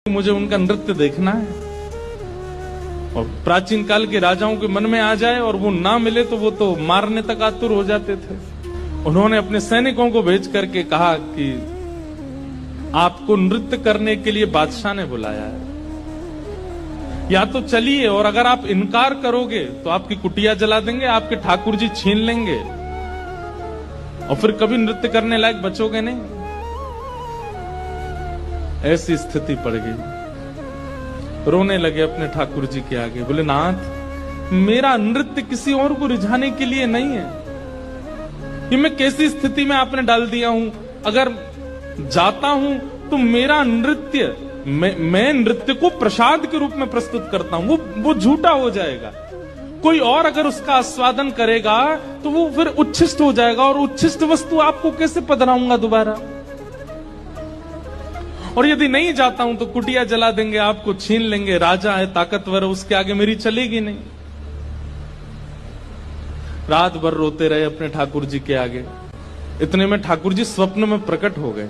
मुझे उनका नृत्य देखना है। और प्राचीन काल के राजाओं के मन में आ जाए और वो ना मिले तो वो तो मारने तक आतुर हो जाते थे। उन्होंने अपने सैनिकों को भेज करके कहा कि आपको नृत्य करने के लिए बादशाह ने बुलाया है, या तो चलिए, और अगर आप इनकार करोगे तो आपकी कुटिया जला देंगे, आपके ठाकुर जी छीन लेंगे और फिर कभी नृत्य करने लायक बचोगे नहीं। ऐसी स्थिति पड़ गई। रोने लगे अपने ठाकुर जी के आगे, बोले नाथ, मेरा नृत्य किसी और को रिझाने के लिए नहीं है। ये मैं कैसी स्थिति में आपने डाल दिया हूं। अगर जाता हूं तो मेरा नृत्य, मैं नृत्य को प्रसाद के रूप में प्रस्तुत करता हूं, वो झूठा हो जाएगा। कोई और अगर उसका आस्वादन करेगा तो वो फिर उच्छिष्ट हो जाएगा, और उच्छिष्ट वस्तु आपको कैसे पधराऊंगा दोबारा। और यदि नहीं जाता हूं तो कुटिया जला देंगे, आपको छीन लेंगे। राजा है, ताकतवर है, उसके आगे मेरी चलेगी नहीं। रात भर रोते रहे अपने ठाकुर जी के आगे। इतने में ठाकुर जी स्वप्न में प्रकट हो गए,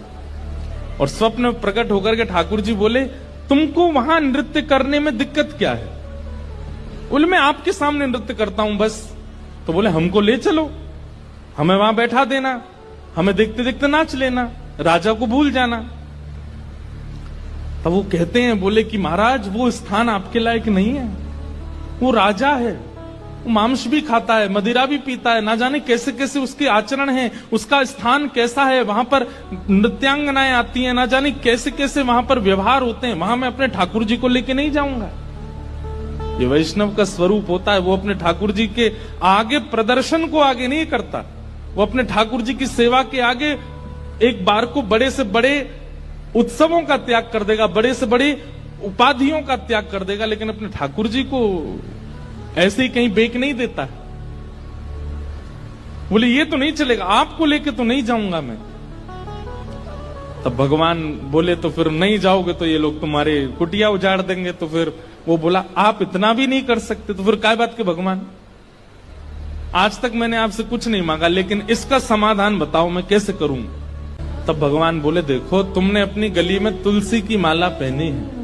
और स्वप्न में प्रकट होकर के ठाकुर जी बोले, तुमको वहां नृत्य करने में दिक्कत क्या है। बोले, मैं आपके सामने नृत्य करता हूं बस। तो बोले, हमको ले चलो, हमें वहां बैठा देना, हमें देखते देखते नाच लेना, राजा को भूल जाना। तब वो कहते हैं, बोले कि महाराज, वो स्थान आपके लायक नहीं है। वो राजा है, वो मांस भी खाता है, मदिरा भी पीता है, ना जाने कैसे कैसे उसके आचरण है, उसका स्थान कैसा है, वहां पर नृत्यांगनाएं आती हैं, ना जाने कैसे कैसे वहां पर व्यवहार होते हैं। वहां मैं अपने ठाकुर जी को लेके नहीं जाऊंगा। ये वैष्णव का स्वरूप होता है, वो अपने ठाकुर जी के आगे प्रदर्शन को आगे नहीं करता। वो अपने ठाकुर जी की सेवा के आगे एक बार को बड़े से बड़े उत्सवों का त्याग कर देगा, बड़े से बड़े उपाधियों का त्याग कर देगा, लेकिन अपने ठाकुर जी को ऐसे ही कहीं बेक नहीं देता। बोले, ये तो नहीं चलेगा, आपको लेके तो नहीं जाऊंगा मैं। तब भगवान बोले, तो फिर नहीं जाओगे तो ये लोग तुम्हारे कुटिया उजाड़ देंगे। तो फिर वो बोला, आप इतना भी नहीं कर सकते तो फिर काय बात के भगवान, आज तक मैंने आपसे कुछ नहीं मांगा, लेकिन इसका समाधान बताओ मैं कैसे करूं। तब भगवान बोले, देखो, तुमने अपनी गली में तुलसी की माला पहनी है,